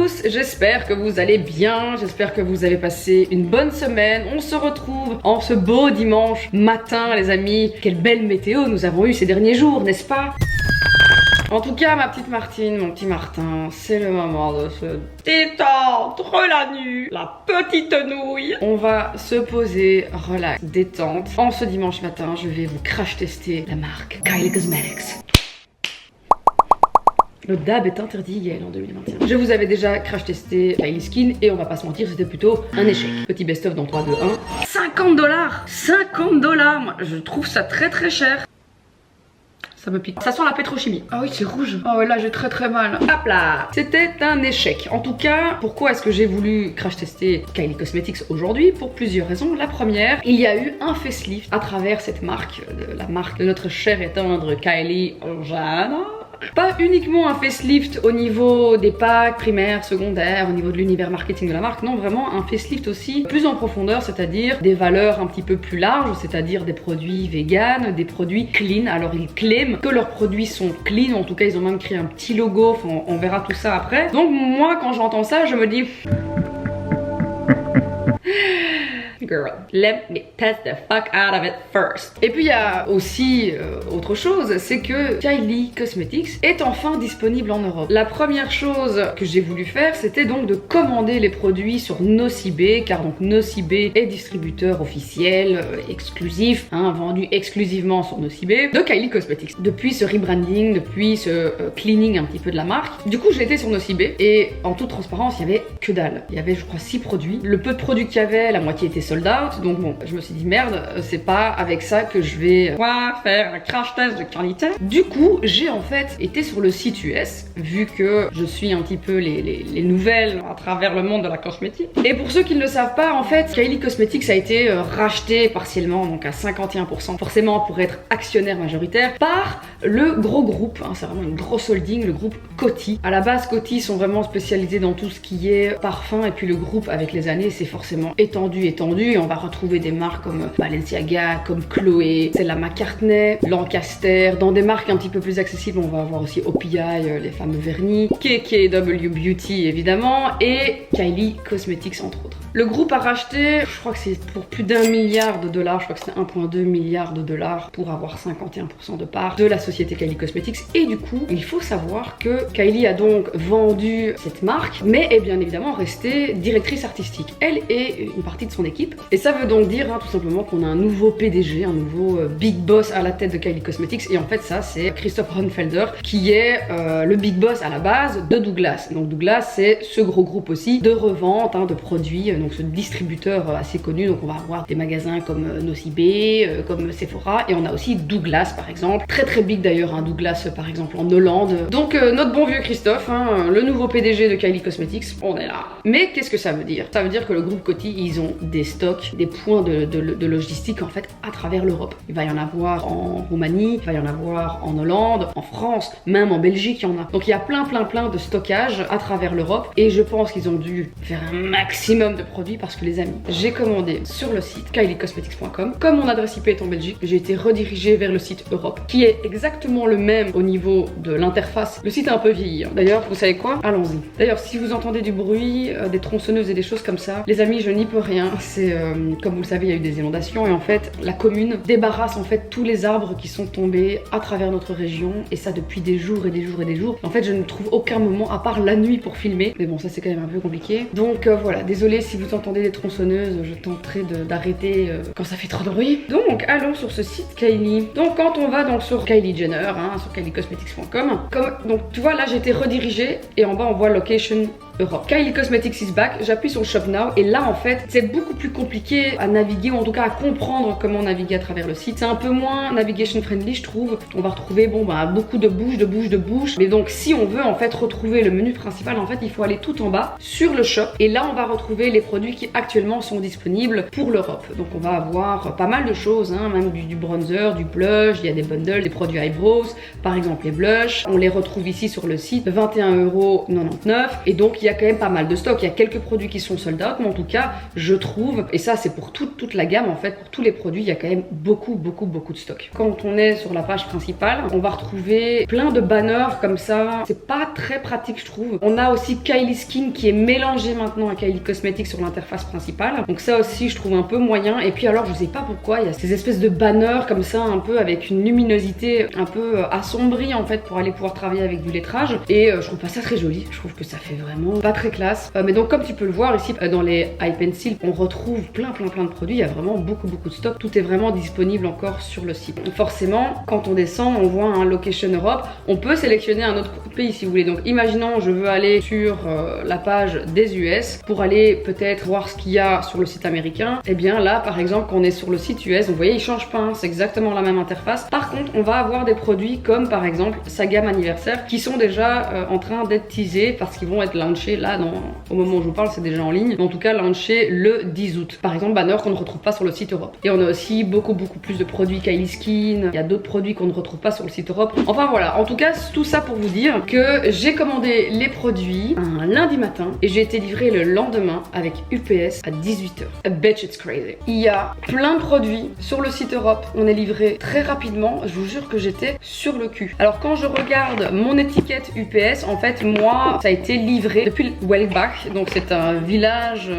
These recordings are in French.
tous, j'espère que vous allez bien, j'espère que vous avez passé une bonne semaine. On se retrouve en ce beau dimanche matin les amis. Quelle belle météo nous avons eu ces derniers jours, n'est-ce pas? En tout cas, ma petite Martine, mon petit Martin, c'est le moment de se détendre la nuit, la petite nouille. On va se poser, relax, détente. En ce dimanche matin, je vais vous crash tester la marque Kylie Cosmetics. Le dab est interdit, Yael, en 2021. Je vous avais déjà crash testé Kylie Skin et on va pas se mentir, c'était plutôt un échec. Petit best-of dans 3, 2, 1. 50 $! 50 $! Moi, je trouve ça très cher. Ça me pique. Ça sent la pétrochimie. Ah oui, c'est rouge. Oh ouais, là j'ai très mal. Hop là. C'était un échec. En tout cas, pourquoi est-ce que j'ai voulu crash tester Kylie Cosmetics aujourd'hui? Pour plusieurs raisons. La première, il y a eu un facelift à travers cette marque, la marque de notre cher et tendre Kylie Jenner. Pas uniquement un facelift au niveau des packs primaires, secondaires, au niveau de l'univers marketing de la marque, non, vraiment un facelift aussi plus en profondeur, c'est-à-dire des valeurs un petit peu plus larges, c'est-à-dire des produits vegan, des produits clean. Alors ils claiment que leurs produits sont clean, en tout cas ils ont même créé un petit logo, enfin, on verra tout ça après. Donc moi quand j'entends ça, je me dis... Girl, let me test the fuck out of it first. Et puis il y a aussi autre chose, c'est que Kylie Cosmetics est enfin disponible en Europe. La première chose que j'ai voulu faire, c'était donc de commander les produits sur Nocibé, car donc Nocibé est distributeur officiel, exclusif, vendu exclusivement sur Nocibé, de Kylie Cosmetics. Depuis ce rebranding, depuis ce cleaning un petit peu de la marque, du coup j'ai été sur Nocibé et en toute transparence, il y avait que dalle. Il y avait je crois 6 produits. Le peu de produits qu'il y avait, la moitié était sold out, donc bon, je me suis dit merde, c'est pas avec ça que je vais faire un crash test de qualité. Du coup, j'ai en fait été sur le site US, vu que je suis un petit peu les nouvelles à travers le monde de la cosmétique. Et pour ceux qui ne le savent pas, en fait, Kylie Cosmetics a été racheté partiellement, donc à 51%, forcément pour être actionnaire majoritaire, par le gros groupe, c'est vraiment une grosse holding, le groupe Coty. À la base, Coty sont vraiment spécialisés dans tout ce qui est parfum, et puis le groupe avec les années s'est forcément étendu, et on va retrouver des marques comme Balenciaga, comme Chloé, Stella McCartney, Lancaster. Dans des marques un petit peu plus accessibles, on va avoir aussi OPI, les fameux vernis, KKW Beauty évidemment, et Kylie Cosmetics entre autres. Le groupe a racheté, je crois que c'est pour plus d'1 milliard $, je crois que c'était 1,2 milliard $ pour avoir 51% de part de la société Kylie Cosmetics. Et du coup, il faut savoir que Kylie a donc vendu cette marque, mais est bien évidemment restée directrice artistique. Elle et une partie de son équipe. Et ça veut donc dire tout simplement qu'on a un nouveau PDG, un nouveau big boss à la tête de Kylie Cosmetics. Et en fait, ça, c'est Christophe Hohenfelder, qui est le big boss à la base de Douglas. Donc Douglas, c'est ce gros groupe aussi de revente de produits, donc ce distributeur assez connu. Donc on va avoir des magasins comme Nocibé, comme Sephora, et on a aussi Douglas par exemple, très big d'ailleurs, Douglas par exemple en Hollande. Donc notre bon vieux Christophe, le nouveau PDG de Kylie Cosmetics, on est là. Mais qu'est-ce que ça veut dire? Ça veut dire que le groupe Coty, ils ont des stocks, des points de logistique en fait à travers l'Europe. Il va y en avoir en Roumanie, il va y en avoir en Hollande, en France, même en Belgique il y en a. Donc il y a plein de stockage à travers l'Europe, et je pense qu'ils ont dû faire un maximum de produits parce que les amis, j'ai commandé sur le site kyliecosmetics.com. Comme mon adresse IP est en Belgique, j'ai été redirigée vers le site Europe, qui est exactement le même au niveau de l'interface. Le site est un peu vieilli. D'ailleurs, vous savez quoi? Allons-y. D'ailleurs, si vous entendez du bruit, des tronçonneuses et des choses comme ça, les amis, je n'y peux rien. C'est comme vous le savez, il y a eu des inondations et en fait, la commune débarrasse en fait tous les arbres qui sont tombés à travers notre région, et ça depuis des jours et des jours et des jours. En fait, je ne trouve aucun moment à part la nuit pour filmer, mais bon, ça c'est quand même un peu compliqué. Donc voilà, désolé si vous entendez des tronçonneuses, je tenterai d'arrêter quand ça fait trop de bruit. Donc allons sur ce site Kylie. Donc quand on va donc sur Kylie Jenner, sur kyliecosmetics.com, donc tu vois là j'ai été redirigée et en bas on voit location Europe. Kylie Cosmetics is back, j'appuie sur Shop Now et là en fait c'est beaucoup plus compliqué à naviguer, ou en tout cas à comprendre comment naviguer à travers le site. C'est un peu moins navigation friendly je trouve. On va retrouver beaucoup de bouches, mais donc si on veut en fait retrouver le menu principal, en fait il faut aller tout en bas sur le shop et là on va retrouver les produits qui actuellement sont disponibles pour l'Europe. Donc on va avoir pas mal de choses, même du bronzer, du blush, il y a des bundles, des produits eyebrows, par exemple les blushs, on les retrouve ici sur le site, 21,99 € et donc il y a quand même pas mal de stock. Il y a quelques produits qui sont sold out, mais en tout cas, je trouve, et ça c'est pour toute la gamme en fait, pour tous les produits, il y a quand même beaucoup de stock. Quand on est sur la page principale, on va retrouver plein de banners comme ça. C'est pas très pratique, je trouve. On a aussi Kylie Skin qui est mélangé maintenant à Kylie Cosmetics sur l'interface principale. Donc ça aussi, je trouve un peu moyen. Et puis alors, je sais pas pourquoi, il y a ces espèces de banners comme ça, un peu avec une luminosité un peu assombrie en fait, pour aller pouvoir travailler avec du lettrage. Et je trouve pas ça très joli. Je trouve que ça fait vraiment pas très classe. Mais donc, comme tu peux le voir ici, dans les Eye Pencil, on retrouve plein de produits. Il y a vraiment beaucoup de stock. Tout est vraiment disponible encore sur le site. Donc forcément, quand on descend, on voit un Location Europe. On peut sélectionner un autre pays si vous voulez. Donc imaginons, je veux aller sur la page des US pour aller peut-être voir ce qu'il y a sur le site américain. Et bien là, par exemple, quand on est sur le site US, vous voyez, il change pas, hein, c'est exactement la même interface. Par contre, on va avoir des produits comme par exemple sa gamme anniversaire qui sont déjà en train d'être teasés parce qu'ils vont être launchés là, au moment où je vous parle, c'est déjà en ligne. Mais en tout cas, launchés le 10 août. Par exemple, banner qu'on ne retrouve pas sur le site Europe. Et on a aussi beaucoup plus de produits Kylie Skin. Il y a d'autres produits qu'on ne retrouve pas sur le site Europe. Enfin voilà, en tout cas, tout ça pour vous dire que j'ai commandé les produits un lundi matin et j'ai été livré le lendemain avec UPS à 18h. I bet it's crazy. Il y a plein de produits sur le site Europe. On est livré très rapidement. Je vous jure que j'étais sur le cul. Alors quand je regarde mon étiquette UPS, en fait, moi, ça a été livré depuis Weilbach. Donc c'est un village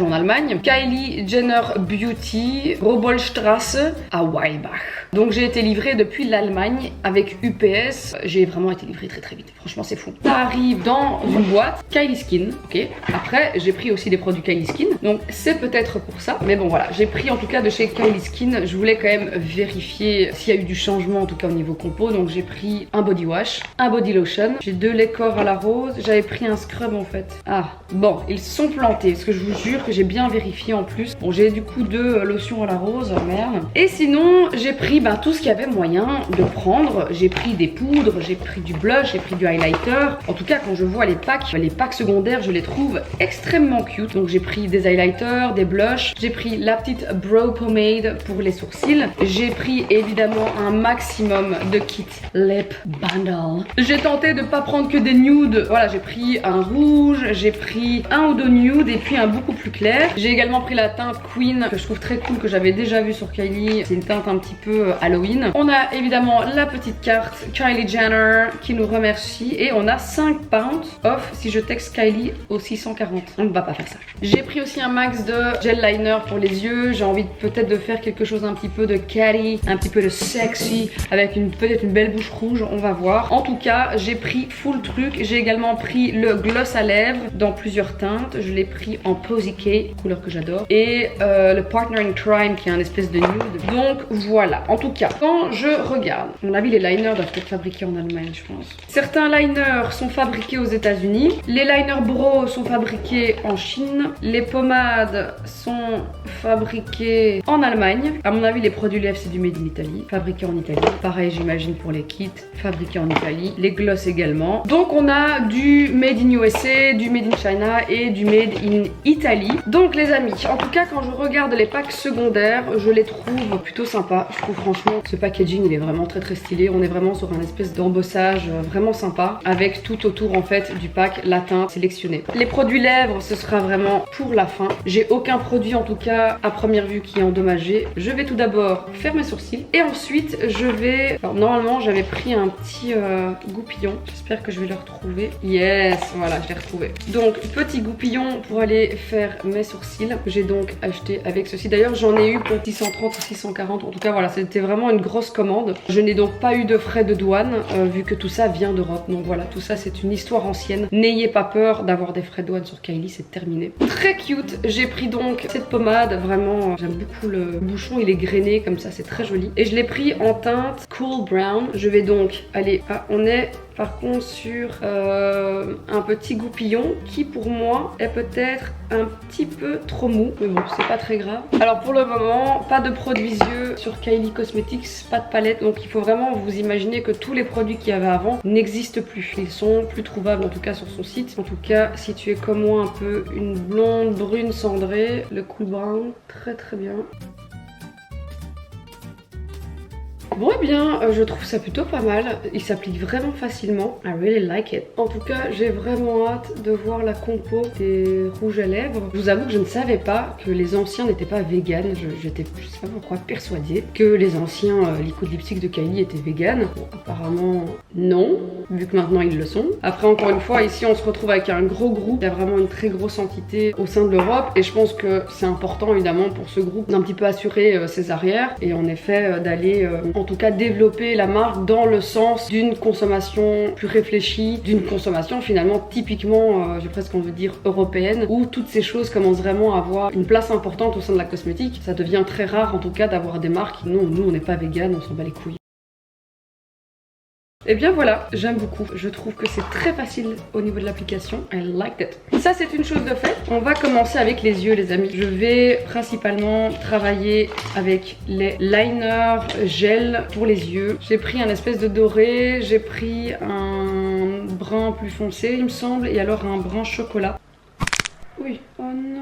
en Allemagne. Kylie Jenner Beauty, Robolstrasse à Weilbach. Donc j'ai été livré depuis l'Allemagne avec UPS. J'ai vraiment été livré très vite. Franchement, c'est fou. Ça arrive dans une boîte Kylie Skin. Ok. Après, j'ai pris aussi des produits Kylie Skin. Donc c'est peut-être pour ça. Mais bon, voilà. J'ai pris en tout cas de chez Kylie Skin. Je voulais quand même vérifier s'il y a eu du changement en tout cas au niveau compo. Donc j'ai pris un body wash, un body lotion. J'ai 2 laits corps à la rose. J'avais pris un scrub en fait. Ah, bon, ils sont plantés. Parce que je vous jure que j'ai bien vérifié en plus. Bon, j'ai du coup 2 lotions à la rose. Merde. Et sinon, j'ai pris tout ce qu'il y avait moyen de prendre. J'ai pris des poudres, j'ai pris du blush, j'ai pris du highlighter. En tout cas, quand je vois les packs secondaires, je les trouve extrêmement cute. Donc j'ai pris des highlighters, des blushs, j'ai pris la petite brow pomade pour les sourcils. J'ai pris évidemment un maximum de kits lip bundle. J'ai tenté de pas prendre que des nudes. Voilà, j'ai pris un rouge, j'ai pris un ou 2 nudes et puis un beaucoup plus clair. J'ai également pris la teinte Queen que je trouve très cool, que j'avais déjà vue sur Kylie. C'est une teinte un petit peu Halloween. On a évidemment la petite carte Kylie Jenner qui nous remercie et on a 5 pounds off si je texte Kylie au 640. On ne va pas faire ça. J'ai pris aussi un max de gel liner pour les yeux. J'ai envie peut-être de faire quelque chose un petit peu de catty, un petit peu de sexy avec peut-être une belle bouche rouge. On va voir. En tout cas, j'ai pris full truc. J'ai également pris le gloss à lèvres dans plusieurs teintes. Je l'ai pris en Posy K, couleur que j'adore, et le Partner in Crime qui est un espèce de nude. Donc voilà. En tout cas, quand je regarde, à mon avis, les liners doivent être fabriqués en Allemagne, je pense. Certains liners sont fabriqués aux États-Unis. Les liners brow sont fabriqués en Chine. Les pommades sont fabriquées en Allemagne. À mon avis, les produits lèvres, c'est du made in Italy, fabriqué en Italie. Pareil, j'imagine pour les kits, fabriqués en Italie. Les gloss également. Donc, on a du made in USA, du made in China et du made in Italy. Donc, les amis, en tout cas, quand je regarde les packs secondaires, je les trouve plutôt sympas. Je trouve franchement ce packaging il est vraiment très stylé. On est vraiment sur un espèce d'embossage vraiment sympa avec tout autour en fait du pack la teinte sélectionnée. Les produits lèvres ce sera vraiment pour la fin. J'ai aucun produit en tout cas à première vue qui est endommagé. Je vais tout d'abord faire mes sourcils et ensuite je vais... Alors normalement j'avais pris un petit goupillon. J'espère que je vais le retrouver. Yes, voilà, je l'ai retrouvé. Donc petit goupillon pour aller faire mes sourcils que j'ai donc acheté avec ceci. D'ailleurs j'en ai eu pour 630 ou 640. En tout cas voilà, c'était vraiment une grosse commande. Je n'ai donc pas eu de frais de douane vu que tout ça vient d'Europe. Donc voilà, tout ça c'est une histoire ancienne. N'ayez pas peur d'avoir des frais de douane sur Kylie, c'est terminé. Très cute. J'ai pris donc cette pommade, vraiment j'aime beaucoup le bouchon, il est grainé comme ça, c'est très joli. Et je l'ai pris en teinte Cool Brown. Je vais donc aller... Ah, on est par contre sur un petit goupillon qui pour moi est peut-être un petit peu trop mou, mais bon c'est pas très grave. Alors pour le moment pas de produits yeux sur Kylie Cosmetics, pas de palette, donc il faut vraiment vous imaginer que tous les produits qu'il y avait avant n'existent plus. Ils sont plus trouvables en tout cas sur son site. En tout cas si tu es comme moi un peu une blonde brune cendrée, le Cool Brown très bien. Bon eh bien, je trouve ça plutôt pas mal. Il s'applique vraiment facilement. I really like it. En tout cas, j'ai vraiment hâte de voir la compo des rouges à lèvres. Je vous avoue que je ne savais pas que les anciens n'étaient pas vegan. J'étais, je sais pas pourquoi, persuadée que les anciens liquid lipstick de Kylie étaient vegan. Bon, apparemment non, vu que maintenant ils le sont. Après, encore une fois, ici on se retrouve avec un gros groupe. Il y a vraiment une très grosse entité au sein de l'Europe et je pense que c'est important évidemment pour ce groupe d'un petit peu assurer ses arrières et en effet d'aller en tout cas développer la marque dans le sens d'une consommation plus réfléchie, d'une consommation finalement typiquement, j'ai presque envie de dire européenne, où toutes ces choses commencent vraiment à avoir une place importante au sein de la cosmétique. Ça devient très rare en tout cas d'avoir des marques qui non, nous on n'est pas vegan, on s'en bat les couilles. Et bien voilà, j'aime beaucoup. Je trouve que c'est très facile au niveau de l'application. I like it. Ça c'est une chose de fait. On va commencer avec les yeux les amis. Je vais principalement travailler avec les liners gel pour les yeux. J'ai pris un espèce de doré, j'ai pris un brun plus foncé il me semble, et alors un brun chocolat. Oui, oh non.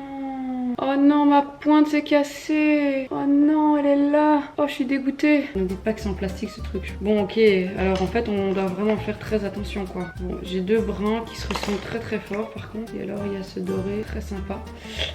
Oh non, ma pointe s'est cassée. Oh non, elle est là. Oh, je suis dégoûtée. Ne dites pas que c'est en plastique ce truc. Bon, ok. Alors en fait, on doit vraiment faire très attention quoi. Bon, j'ai deux bruns qui se ressemblent très très fort par contre. Et alors, il y a ce doré très sympa.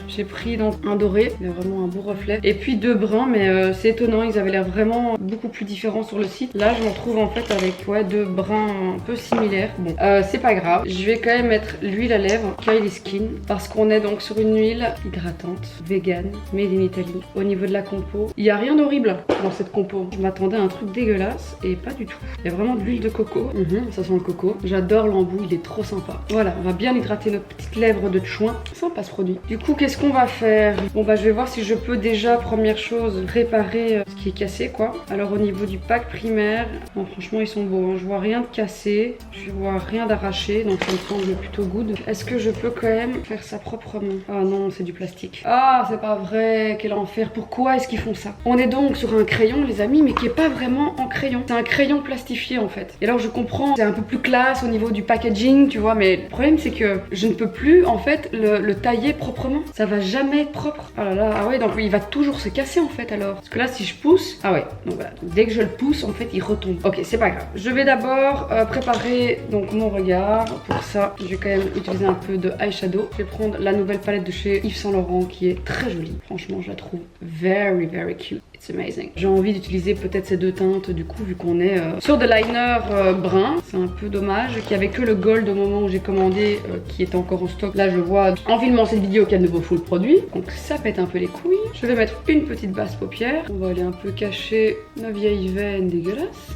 J'ai pris donc un doré. Il y a vraiment un beau reflet. Et puis deux bruns, mais c'est étonnant. Ils avaient l'air vraiment beaucoup plus différents sur le site. Là, je m'en trouve en fait avec ouais, deux bruns un peu similaires. Bon, c'est pas grave. Je vais quand même mettre l'huile à lèvres Kylie Skin parce qu'on est donc sur une huile hydratante, vegan, made in Italy. Au niveau de la compo, il n'y a rien d'horrible dans cette compo. Je m'attendais à un truc dégueulasse et pas du tout. Il y a vraiment de l'huile de coco. Ça sent le coco. J'adore l'embout, il est trop sympa. Voilà, on va bien hydrater nos petites lèvres de chouin. Sympa ce produit. Du coup, qu'est-ce qu'on va faire? Bon bah je vais voir si je peux déjà, première chose, réparer ce qui est cassé quoi. Alors au niveau du pack primaire, bon, franchement ils sont beaux. Hein. Je vois rien de cassé, je vois rien d'arraché, donc ça me semble plutôt good. Est-ce que je peux quand même faire ça proprement? Ah non, c'est du plastique. Ah, c'est pas vrai, quel enfer. Pourquoi est-ce qu'ils font ça? On est donc sur un crayon, les amis, mais qui est pas vraiment en crayon. C'est un crayon plastifié en fait. Et alors je comprends, c'est un peu plus classe au niveau du packaging, tu vois, mais le problème c'est que je ne peux plus en fait le tailler proprement. Ça va jamais être propre. Oh là là, ah ouais, donc il va toujours se casser en fait alors. Parce que là, si je pousse, ah ouais, donc voilà. Donc, dès que je le pousse, en fait, il retombe. Ok, c'est pas grave. Je vais d'abord préparer donc mon regard. Pour ça, je vais quand même utiliser un peu de eyeshadow. Je vais prendre la nouvelle palette de chez Yves Saint Laurent qui est très jolie. Franchement, je la trouve very very cute. It's amazing. J'ai envie d'utiliser peut-être ces deux teintes du coup vu qu'on est sur des liners bruns. C'est un peu dommage qu'il n'y avait que le gold au moment où j'ai commandé qui était encore en stock. Là je vois en filmant cette vidéo qu'il y a de nouveau full produit. Donc ça pète un peu les couilles. Je vais mettre une petite base paupière. On va aller un peu cacher nos vieilles veines dégueulasses.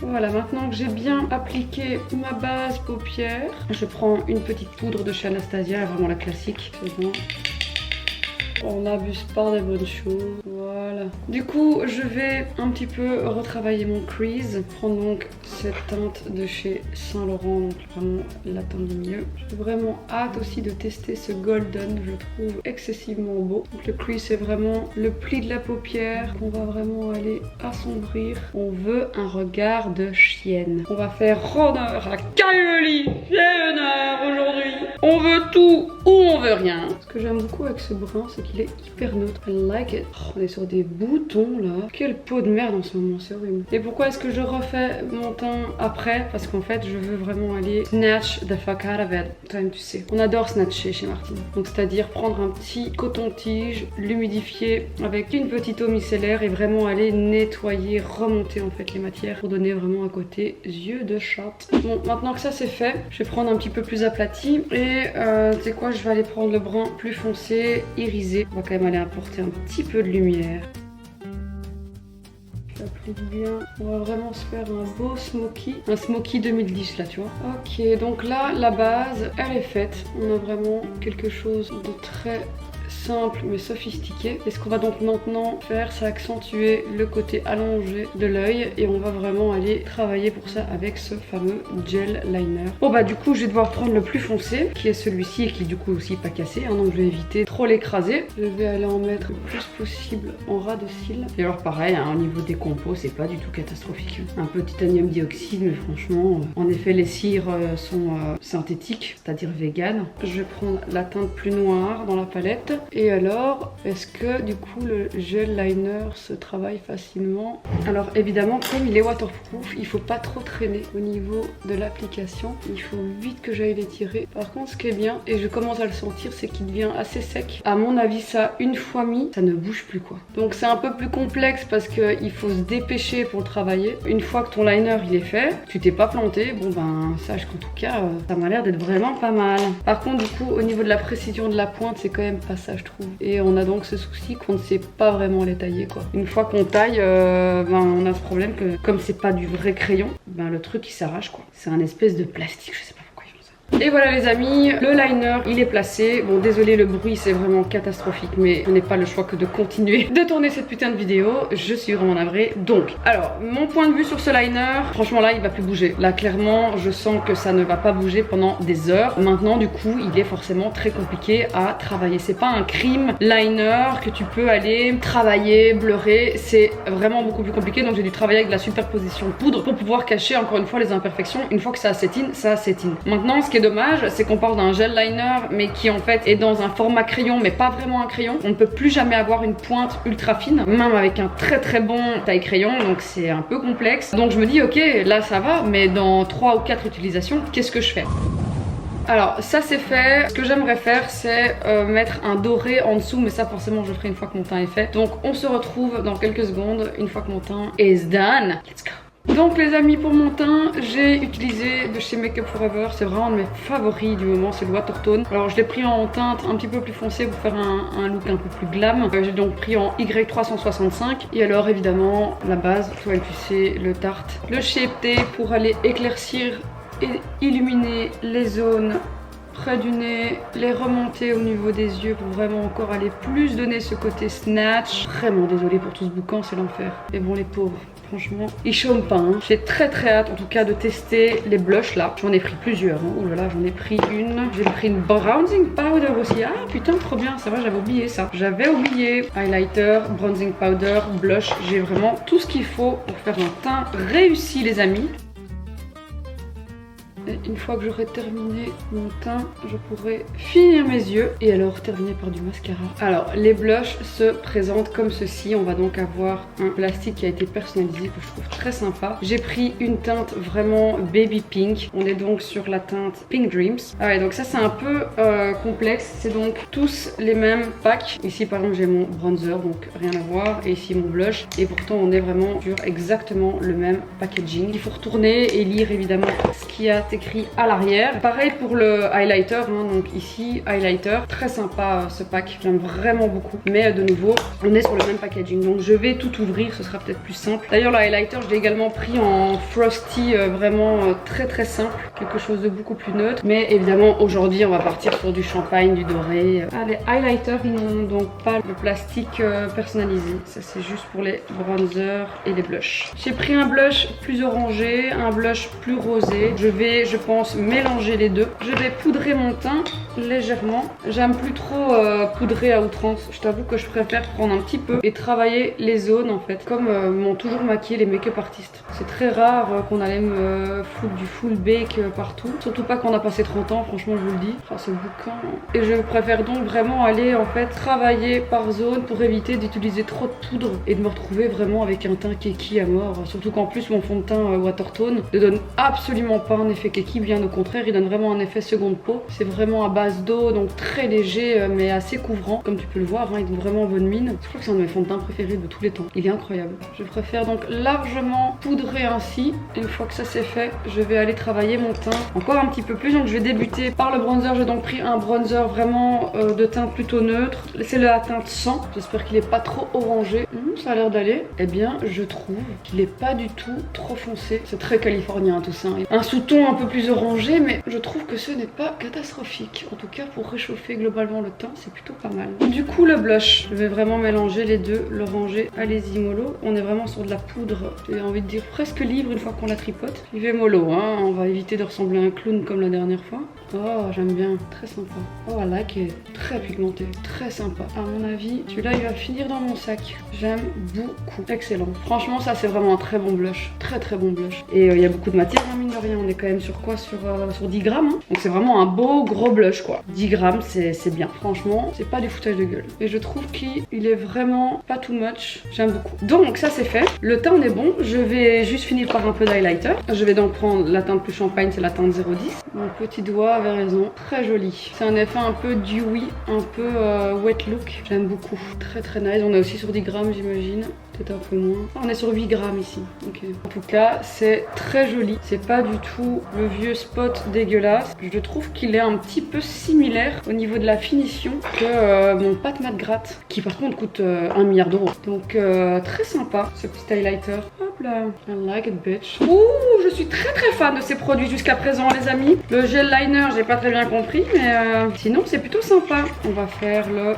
Voilà, maintenant que j'ai bien appliqué ma base paupière, je prends une petite poudre de chez Anastasia, vraiment la classique. C'est bon. On n'abuse pas des bonnes choses. Voilà. Du coup, je vais un petit peu retravailler mon crease. Prendre donc cette teinte de chez Saint Laurent, donc vraiment la teinte du milieu. J'ai vraiment hâte aussi de tester ce golden, je le trouve excessivement beau. Donc le crease, c'est vraiment le pli de la paupière qu'on va vraiment aller assombrir. On veut un regard de chienne. On va faire honneur à Kylie Jenner aujourd'hui. On veut tout ou on veut rien. Ce que j'aime beaucoup avec ce brun, c'est qu'il est hyper neutre. I like it. Oh, on est sur des boutons là. Quelle peau de merde en ce moment, c'est horrible. Et pourquoi est-ce que je refais mon teint après? Parce qu'en fait, je veux vraiment aller snatch the fuck out of it. Toi-même, tu sais. On adore snatcher chez Martine. Donc, c'est-à-dire prendre un petit coton-tige, l'humidifier avec une petite eau micellaire et vraiment aller nettoyer, remonter en fait les matières pour donner vraiment un côté yeux de chat. Bon, maintenant que ça c'est fait, je vais prendre un petit peu plus aplati et tu sais quoi, je vais aller prendre le brun plus foncé, irisé. On va quand même aller apporter un petit peu de lumière. J'applique bien. On va vraiment se faire un beau smoky. Un smoky 2010 là, tu vois. Ok, donc là, la base, elle est faite. On a vraiment quelque chose de très simple mais sophistiqué. Et ce qu'on va donc maintenant faire, c'est accentuer le côté allongé de l'œil et on va vraiment aller travailler pour ça avec ce fameux gel liner. Bon bah du coup je vais devoir prendre le plus foncé qui est celui-ci et qui est du coup aussi pas cassé, hein, donc je vais éviter trop l'écraser. Je vais aller en mettre le plus possible en ras de cils. Et alors pareil, hein, au niveau des compos c'est pas du tout catastrophique. Un peu titanium dioxyde mais franchement, en effet les cires sont synthétiques, c'est-à-dire vegan. Je vais prendre la teinte plus noire dans la palette. Et alors, est-ce que du coup le gel liner se travaille facilement? Alors évidemment, comme il est waterproof, il faut pas trop traîner au niveau de l'application. Il faut vite que j'aille l'étirer. Par contre, ce qui est bien, et je commence à le sentir, c'est qu'il devient assez sec. À mon avis, ça, une fois mis, ça ne bouge plus quoi. Donc c'est un peu plus complexe parce qu'il faut se dépêcher pour le travailler. Une fois que ton liner il est fait, tu t'es pas planté, bon ben sache qu'en tout cas, ça m'a l'air d'être vraiment pas mal. Par contre, du coup, au niveau de la précision de la pointe, c'est quand même pas ça, je trouve. Et on a donc ce souci qu'on ne sait pas vraiment les tailler quoi. Une fois qu'on taille, ben, on a ce problème que comme c'est pas du vrai crayon, ben le truc il s'arrache quoi. C'est un espèce de plastique, je sais pas. Et voilà les amis, le liner il est placé. Bon désolé, le bruit c'est vraiment catastrophique, mais je n'ai pas le choix que de continuer de tourner cette putain de vidéo. Je suis vraiment navrée. Donc, alors mon point de vue sur ce liner, franchement là il va plus bouger. Là clairement je sens que ça ne va pas bouger pendant des heures. Maintenant du coup il est forcément très compliqué à travailler. C'est pas un cream liner que tu peux aller travailler, bleurer. C'est vraiment beaucoup plus compliqué. Donc j'ai dû travailler avec de la superposition de poudre pour pouvoir cacher encore une fois les imperfections. Une fois que ça assétine, ça assétine. Maintenant ce qui est dommage, c'est qu'on part d'un gel liner mais qui en fait est dans un format crayon mais pas vraiment un crayon. On ne peut plus jamais avoir une pointe ultra fine, même avec un très bon taille crayon, donc c'est un peu complexe. Donc je me dis ok, là ça va, mais dans 3 ou 4 utilisations, qu'est-ce que je fais? Alors ça c'est fait. Ce que j'aimerais faire c'est mettre un doré en dessous, mais ça forcément je ferai une fois que mon teint est fait. Donc on se retrouve dans quelques secondes une fois que mon teint is done. Let's go. Donc les amis, pour mon teint, j'ai utilisé de chez Make Up For Ever. C'est vraiment un de mes favoris du moment, c'est le Watertone. Alors je l'ai pris en teinte un petit peu plus foncée pour faire un look un peu plus glam. J'ai donc pris en Y365. Et alors évidemment, la base, toi tu sais, le Tarte. Le Shape Tape pour aller éclaircir et illuminer les zones près du nez, les remonter au niveau des yeux pour vraiment encore aller plus donner ce côté snatch. Vraiment désolée pour tout ce boucan, c'est l'enfer. Mais bon les pauvres, franchement, ils chôment pas. Hein. J'ai très hâte en tout cas de tester les blushs là. J'en ai pris plusieurs. Hein. Oh là là, j'en ai pris une. J'ai pris une bronzing powder aussi. Ah putain, trop bien. C'est vrai, j'avais oublié ça. J'avais oublié. Highlighter, bronzing powder, blush. J'ai vraiment tout ce qu'il faut pour faire un teint réussi les amis. Et une fois que j'aurai terminé mon teint, je pourrai finir mes yeux et alors terminer par du mascara. Alors les blushs se présentent comme ceci. On va donc avoir un plastique qui a été personnalisé que je trouve très sympa. J'ai pris une teinte vraiment baby pink. On est donc sur la teinte Pink Dreams. Ah ouais, donc ça c'est un peu complexe. C'est donc tous les mêmes packs. Ici par exemple j'ai mon bronzer, donc rien à voir. Et ici mon blush. Et pourtant on est vraiment sur exactement le même packaging. Il faut retourner et lire évidemment ce qu'il y a écrit à l'arrière. Pareil pour le highlighter, hein, donc ici highlighter, très sympa ce pack, j'aime vraiment beaucoup. Mais de nouveau, on est sur le même packaging, donc je vais tout ouvrir, ce sera peut-être plus simple. D'ailleurs le highlighter, je l'ai également pris en frosty, vraiment très simple, quelque chose de beaucoup plus neutre. Mais évidemment aujourd'hui on va partir sur du champagne, du doré. Ah, les highlighters ils n'ont donc pas le plastique personnalisé, ça c'est juste pour les bronzers et les blushs. J'ai pris un blush plus orangé, un blush plus rosé. Je pense mélanger les deux. Je vais poudrer mon teint légèrement. J'aime plus trop poudrer à outrance. Je t'avoue que je préfère prendre un petit peu et travailler les zones en fait. Comme m'ont toujours maquillé les make-up artistes. C'est très rare qu'on allait me foutre du full bake partout. Surtout pas qu'on a passé 30 ans, franchement je vous le dis. Enfin ce bouquin. Et je préfère donc vraiment aller en fait travailler par zone pour éviter d'utiliser trop de poudre et de me retrouver vraiment avec un teint keki à mort. Surtout qu'en plus mon fond de teint Watertone ne donne absolument pas un effet keki, bien au contraire, il donne vraiment un effet seconde peau. C'est vraiment à base d'eau, donc très léger mais assez couvrant. Comme tu peux le voir, hein, il donne vraiment bonne mine. Je crois que c'est un de mes fonds de teint préférés de tous les temps. Il est incroyable. Je préfère donc largement poudrer ainsi. Une fois que ça c'est fait, je vais aller travailler mon teint encore un petit peu plus. Donc je vais débuter par le bronzer. J'ai donc pris un bronzer vraiment de teinte plutôt neutre. C'est la teinte 100. J'espère qu'il est pas trop orangé. Ça a l'air d'aller. Eh bien, je trouve qu'il est pas du tout trop foncé. C'est très californien tout ça. Un sous-ton un peu plus orangé, mais je trouve que ce n'est pas catastrophique. En tout cas, pour réchauffer globalement le teint, c'est plutôt pas mal. Du coup, le blush, je vais vraiment mélanger les deux. L'orangé, allez-y mollo. On est vraiment sur de la poudre, j'ai envie de dire presque libre une fois qu'on la tripote. Il fait mollo, hein. On va éviter de ressembler à un clown comme la dernière fois. Oh, j'aime bien, très sympa. Oh, voilà, qui est très pigmenté, très sympa. À mon avis, celui-là, il va finir dans mon sac. J'aime beaucoup. Excellent. Franchement, ça, c'est vraiment un très bon blush. Très bon blush. Et il y a beaucoup de matière, hein, mine de rien. On est quand même sur quoi, sur 10 grammes. Hein. Donc, c'est vraiment un beau gros blush, quoi. 10 grammes, c'est bien. Franchement, c'est pas du foutage de gueule. Et je trouve qu'il est vraiment pas too much. J'aime beaucoup. Donc ça c'est fait. Le teint est bon. Je vais juste finir par un peu d'highlighter. Je vais donc prendre la teinte plus champagne, c'est la teinte 010. Mon petit doigt avait raison. Très joli. C'est un effet un peu dewy, un peu wet look. J'aime beaucoup. Très très nice. On est aussi sur 10 grammes j'imagine. Peut-être un peu moins. Ah, on est sur 8 grammes ici. Ok. En tout cas, c'est très joli. C'est pas du tout le vieux spot dégueulasse. Je trouve qu'il est un petit peu similaire au niveau de la finition que mon Pat Mat Gratte, qui par contre coûte 1 milliard d'euros. Donc très sympa ce petit highlighter. Hop là. I like it, bitch. Ouh, je suis très très fan de ces produits jusqu'à présent, les amis. Le gel liner, j'ai pas très bien compris, mais sinon c'est plutôt sympa. On va faire le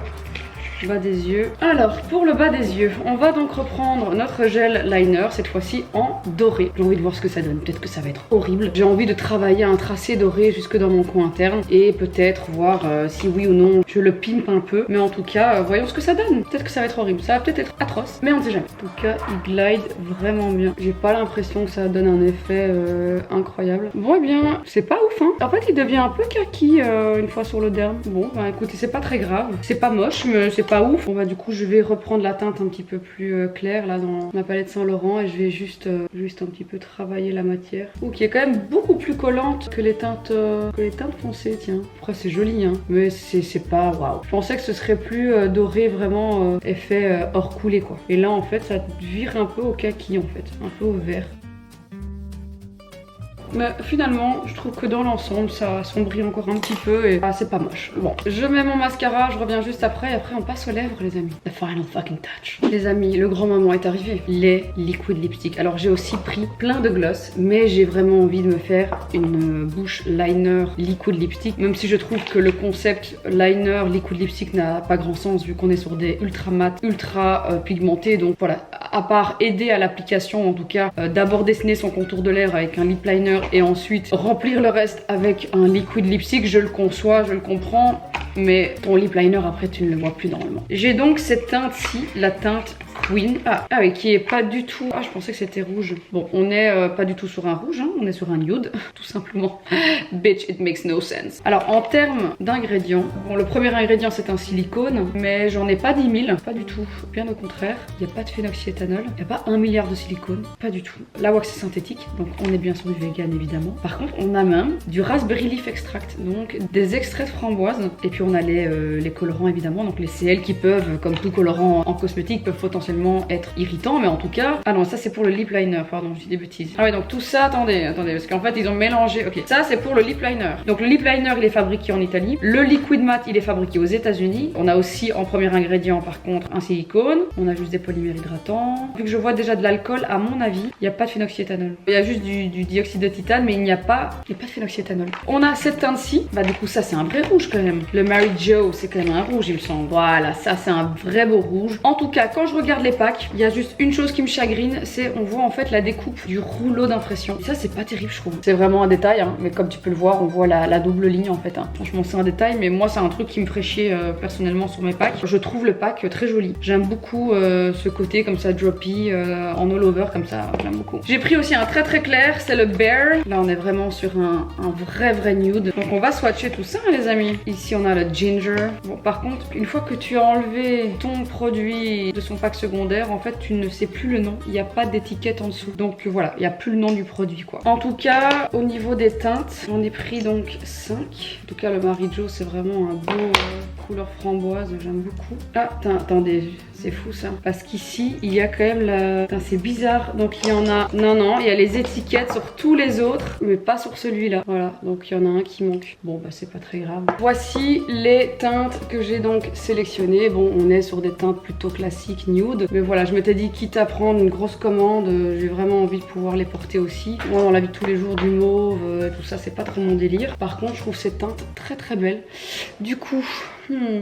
bas des yeux. Alors pour le bas des yeux, on va donc reprendre notre gel liner, cette fois-ci en doré. J'ai envie de voir ce que ça donne, peut-être que ça va être horrible. J'ai envie de travailler un tracé doré jusque dans mon coin interne et peut-être voir si oui ou non je le pimpe un peu. Mais en tout cas, voyons ce que ça donne. Peut-être que ça va être horrible, ça va peut-être être atroce, mais on ne sait jamais. En tout cas, il glide vraiment bien. J'ai pas l'impression que ça donne un effet incroyable. Bon eh bien, c'est pas ouf hein. En fait, il devient un peu kaki une fois sur le derme. Bon, bah écoutez, c'est pas très grave. C'est pas moche, mais c'est pas ouf. Bon bah du coup je vais reprendre la teinte un petit peu plus claire là dans ma palette Saint Laurent et je vais juste un petit peu travailler la matière. Ou qui est quand même beaucoup plus collante que les teintes foncées, tiens. Après c'est joli hein, mais c'est pas waouh. Je pensais que ce serait plus doré vraiment effet hors coulé quoi. Et là en fait ça vire un peu au kaki en fait, un peu au vert. Mais finalement, je trouve que dans l'ensemble, ça assombrit encore un petit peu et c'est pas moche. Bon, je mets mon mascara, je reviens juste après et après on passe aux lèvres les amis. The final fucking touch. Les amis, le grand moment est arrivé. Les liquid lipstick. Alors j'ai aussi pris plein de gloss, mais j'ai vraiment envie de me faire une bouche liner liquid lipstick. Même si je trouve que le concept liner liquid lipstick n'a pas grand sens vu qu'on est sur des ultra mat, ultra pigmentés. Donc voilà, à part aider à l'application en tout cas, d'abord dessiner son contour de lèvres avec un lip liner et ensuite remplir le reste avec un liquid lipstick, je le conçois, je le comprends, mais ton lip liner après tu ne le vois plus normalement. J'ai donc cette teinte-ci, la teinte Queen. Ah oui, qui est pas du tout... Ah, je pensais que c'était rouge. Bon, on est pas du tout sur un rouge, hein, on est sur un nude, tout simplement. Bitch, it makes no sense. Alors, en termes d'ingrédients, bon, le premier ingrédient, c'est un silicone, mais j'en ai pas 10 000, pas du tout. Bien au contraire, il n'y a pas de phénoxyéthanol, il n'y a pas 1 milliard de silicone, pas du tout. La wax est synthétique, donc on est bien sur du vegan, évidemment. Par contre, on a même du raspberry leaf extract, donc des extraits de framboise, et puis on a les colorants, évidemment, donc les CL qui peuvent, comme tout colorant en cosmétique, peuvent potentiellement être irritant, mais en tout cas... Ah non, ça c'est pour le lip liner, pardon, je dis des bêtises. Ah ouais, donc tout ça, attendez, parce qu'en fait ils ont mélangé... Ok, ça c'est pour le lip liner. Donc le lip liner, il est fabriqué en Italie. Le liquid matte, il est fabriqué aux États-Unis. On a aussi en premier ingrédient, par contre, un silicone. On a juste des polymères hydratants. Vu que je vois déjà de l'alcool, à mon avis, il n'y a pas de phénoxyéthanol. Il y a juste du dioxyde de titane, mais il n'y a pas de phénoxyéthanol. On a cette teinte-ci. Bah du coup, ça c'est un vrai rouge quand même. Le Mary Jo, c'est quand même un rouge, il me semble. Voilà, ça c'est un vrai beau rouge. En tout cas, quand je regarde les packs, il y a juste une chose qui me chagrine, c'est on voit en fait la découpe du rouleau d'impression. Ça c'est pas terrible je trouve. C'est vraiment un détail hein, mais comme tu peux le voir, on voit la double ligne en fait hein. Franchement c'est un détail, mais moi c'est un truc qui me ferait chier personnellement sur mes packs. Je trouve le pack très joli. J'aime beaucoup ce côté comme ça droppy en all over comme ça, j'aime beaucoup. J'ai pris aussi un très très clair, c'est le Bear. Là on est vraiment sur un vrai nude. Donc on va swatcher tout ça hein, les amis. Ici on a le Ginger. Bon par contre, une fois que tu as enlevé ton produit de son pack secondaire, en fait tu ne sais plus le nom, il n'y a pas d'étiquette en dessous, donc voilà, il n'y a plus le nom du produit quoi. En tout cas au niveau des teintes, j'en ai pris donc 5. En tout cas le Mary Jo c'est vraiment un beau couleur framboise, j'aime beaucoup. Ah attendez, c'est fou ça, parce qu'ici il y a quand même la... Putain, c'est bizarre, donc il y en a... Non, il y a les étiquettes sur tous les autres, mais pas sur celui-là. Voilà, donc il y en a un qui manque. Bon bah c'est pas très grave. Voici les teintes que j'ai donc sélectionnées. Bon, on est sur des teintes plutôt classiques, nude, mais voilà, je m'étais dit quitte à prendre une grosse commande, j'ai vraiment envie de pouvoir les porter aussi. Moi dans la vie de tous les jours, du mauve, tout ça c'est pas trop mon délire. Par contre je trouve cette teinte très belle. Du coup...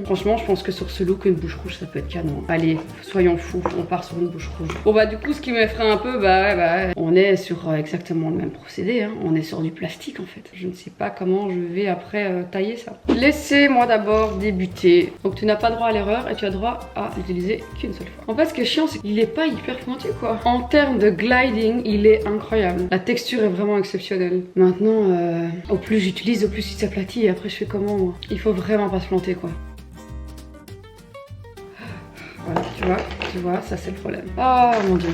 Franchement, je pense que sur ce look, une bouche rouge, ça peut être canon. Allez, soyons fous, on part sur une bouche rouge. Bon bah du coup, ce qui m'effraie un peu, on est sur exactement le même procédé, hein. On est sur du plastique en fait. Je ne sais pas comment je vais après tailler ça. Laissez-moi d'abord débuter. Donc tu n'as pas droit à l'erreur et tu as droit à l'utiliser qu'une seule fois. En fait, ce qui est chiant, c'est qu'il est pas hyper pointu quoi. En termes de gliding, il est incroyable. La texture est vraiment exceptionnelle. Maintenant, au plus j'utilise, au plus il s'aplatit et après je fais comment moi. Il faut vraiment pas se planter quoi. Voilà, tu vois, ça c'est le problème. Oh mon dieu.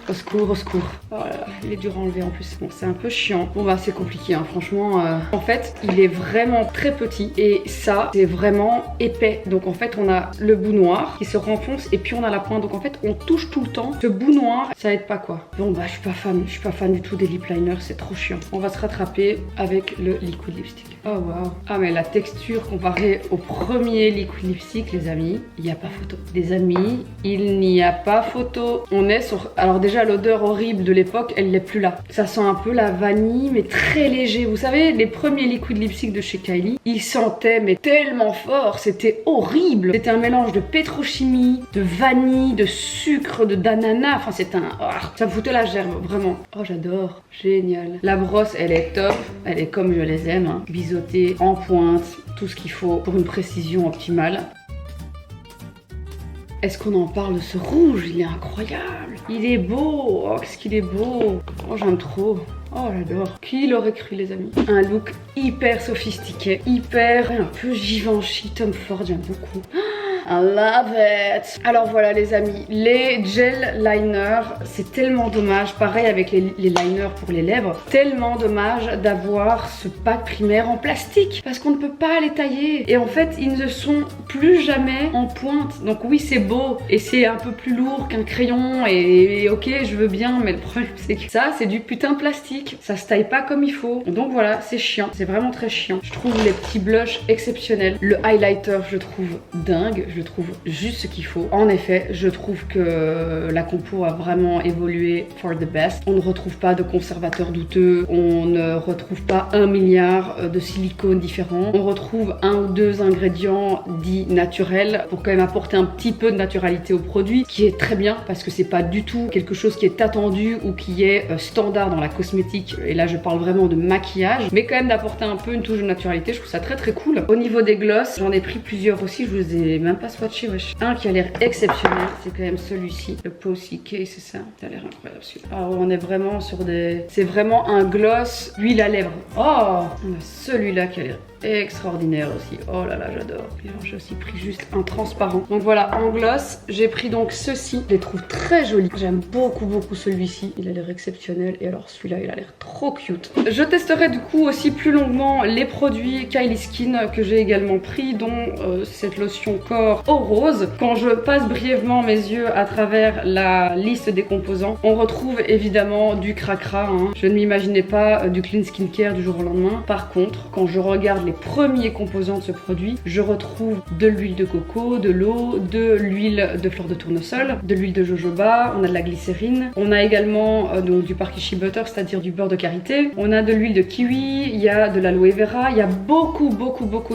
Au secours, au secours. Oh là là, il est dur à enlever en plus. Bon, c'est un peu chiant. Bon bah c'est compliqué, hein. Franchement. En fait, il est vraiment très petit et ça, c'est vraiment épais. Donc en fait, on a le bout noir qui se renfonce et puis on a la pointe. Donc en fait, on touche tout le temps. Ce bout noir, ça aide pas quoi. Bon bah je suis pas fan. Je suis pas fan du tout des lip liners. C'est trop chiant. On va se rattraper avec le liquid lipstick. Oh waouh. Ah mais la texture comparée au premier liquid lipstick, les amis, il n'y a pas photo. Les amis, il n'y a pas photo. On est sur... Alors déjà, l'odeur horrible de l'époque, elle n'est plus là. Ça sent un peu la vanille, mais très léger. Vous savez, les premiers liquid lipstick de chez Kylie, ils sentaient mais tellement fort. C'était horrible. C'était un mélange de pétrochimie, de vanille, de sucre, d'ananas. Enfin, c'est un... Oh, ça me foutait la gerbe, vraiment. Oh, j'adore. Génial. La brosse, elle est top. Elle est comme je les aime, hein. Biseautée, en pointe, tout ce qu'il faut pour une précision optimale. Est-ce qu'on en parle de ce rouge? Il est incroyable. Il est beau. Oh, qu'est-ce qu'il est beau. Oh, j'aime trop. Oh, j'adore. Qui l'aurait cru, les amis? Un look hyper sophistiqué, hyper un peu Givenchy, Tom Ford, j'aime beaucoup. I love it. Alors voilà les amis, les gel liners, c'est tellement dommage, pareil avec les liners pour les lèvres, tellement dommage d'avoir ce pack primaire en plastique parce qu'on ne peut pas les tailler et en fait ils ne sont plus jamais en pointe. Donc oui c'est beau et c'est un peu plus lourd qu'un crayon et ok je veux bien, mais le problème c'est que ça c'est du putain de plastique, ça se taille pas comme il faut. Donc voilà, c'est chiant, c'est vraiment très chiant. Je trouve les petits blushs exceptionnels, le highlighter je le trouve dingue. Je trouve juste ce qu'il faut. En effet, je trouve que la compo a vraiment évolué for the best. On ne retrouve pas de conservateurs douteux, on ne retrouve pas 1 milliard de silicones différents. On retrouve 1 ou 2 ingrédients dits naturels pour quand même apporter un petit peu de naturalité au produit, qui est très bien parce que c'est pas du tout quelque chose qui est attendu ou qui est standard dans la cosmétique. Et là, je parle vraiment de maquillage, mais quand même d'apporter un peu une touche de naturalité. Je trouve ça très très cool. Au niveau des gloss, j'en ai pris plusieurs aussi. Je vous ai même pas swatché, wesh. Un qui a l'air exceptionnel, c'est quand même celui-ci, le Posy K, c'est ça. Ça a l'air incroyable celui-là. Alors on est vraiment sur des... C'est vraiment un gloss huile à lèvres. Oh, on a celui-là qui a l'air extraordinaire aussi. Oh là là, j'adore. J'ai aussi pris juste un transparent. Donc voilà, en gloss, j'ai pris donc ceci. Je les trouve très jolis. J'aime beaucoup beaucoup celui-ci. Il a l'air exceptionnel. Et alors celui-là, il a l'air trop cute. Je testerai du coup aussi plus longuement les produits Kylie Skin que j'ai également pris, dont cette lotion corps au rose. Quand je passe brièvement mes yeux à travers la liste des composants, on retrouve évidemment du cracra, hein. Je ne m'imaginais pas du clean skincare du jour au lendemain. Par contre, quand je regarde les premiers composants de ce produit, je retrouve de l'huile de coco, de l'eau, de l'huile de fleur de tournesol, de l'huile de jojoba, on a de la glycérine, on a également donc du parkishi butter, c'est-à-dire du beurre de karité, on a de l'huile de kiwi, il y a de l'aloe vera, il y a beaucoup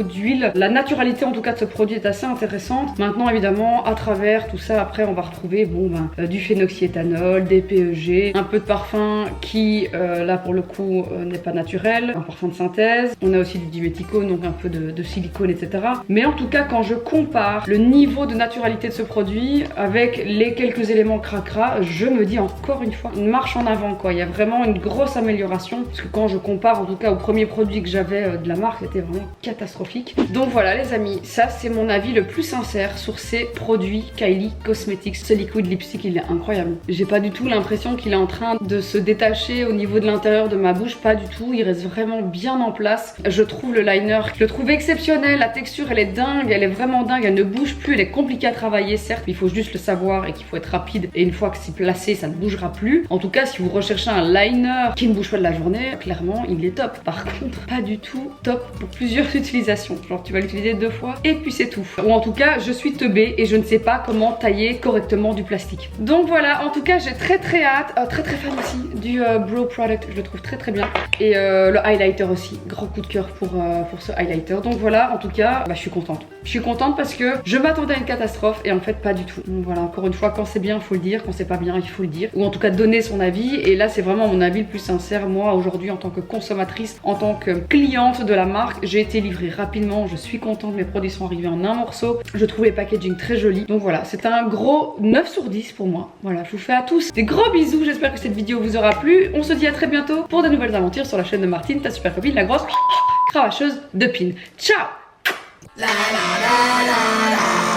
d'huile. La naturalité en tout cas de ce produit est assez intéressante. Maintenant évidemment à travers tout ça après on va retrouver du phénoxyéthanol, des PEG, un peu de parfum qui là pour le coup n'est pas naturel, un parfum de synthèse, on a aussi du diméticone, donc un peu de silicone, etc. Mais en tout cas, quand je compare le niveau de naturalité de ce produit avec les quelques éléments cracra, je me dis encore une fois, une marche en avant quoi. Il y a vraiment une grosse amélioration parce que quand je compare en tout cas au premier produit que j'avais de la marque, c'était vraiment catastrophique. Donc voilà les amis, ça c'est mon avis le plus sincère sur ces produits Kylie Cosmetics. Ce liquid lipstick, il est incroyable. J'ai pas du tout l'impression qu'il est en train de se détacher au niveau de l'intérieur de ma bouche, pas du tout. Il reste vraiment bien en place. Je trouve le liner, je le trouve exceptionnel, la texture elle est dingue, elle est vraiment dingue, elle ne bouge plus, elle est compliquée à travailler certes, mais il faut juste le savoir et qu'il faut être rapide et une fois que c'est placé ça ne bougera plus. En tout cas si vous recherchez un liner qui ne bouge pas de la journée, clairement il est top. Par contre pas du tout top pour plusieurs utilisations, genre tu vas l'utiliser 2 fois et puis c'est tout. Ou en tout cas je suis teubée et je ne sais pas comment tailler correctement du plastique. Donc voilà, en tout cas j'ai très hâte, très fan aussi du Brow Product, je le trouve très bien. Et le highlighter aussi, grand coup de cœur pour pour ce highlighter. Donc voilà, en tout cas, je suis contente. Je suis contente parce que je m'attendais à une catastrophe et en fait pas du tout. Donc voilà, encore une fois, quand c'est bien, il faut le dire, quand c'est pas bien, il faut le dire. Ou en tout cas donner son avis. Et là, c'est vraiment mon avis le plus sincère. Moi, aujourd'hui, en tant que consommatrice, en tant que cliente de la marque, j'ai été livrée rapidement. Je suis contente, mes produits sont arrivés en un morceau. Je trouve les packaging très jolis. Donc voilà, c'est un gros 9 sur 10 pour moi. Voilà, je vous fais à tous des gros bisous. J'espère que cette vidéo vous aura plu. On se dit à très bientôt pour de nouvelles aventures sur la chaîne de Martine, ta super copine, la grosse cravacheuse de pin. Ciao! La, la, la, la, la.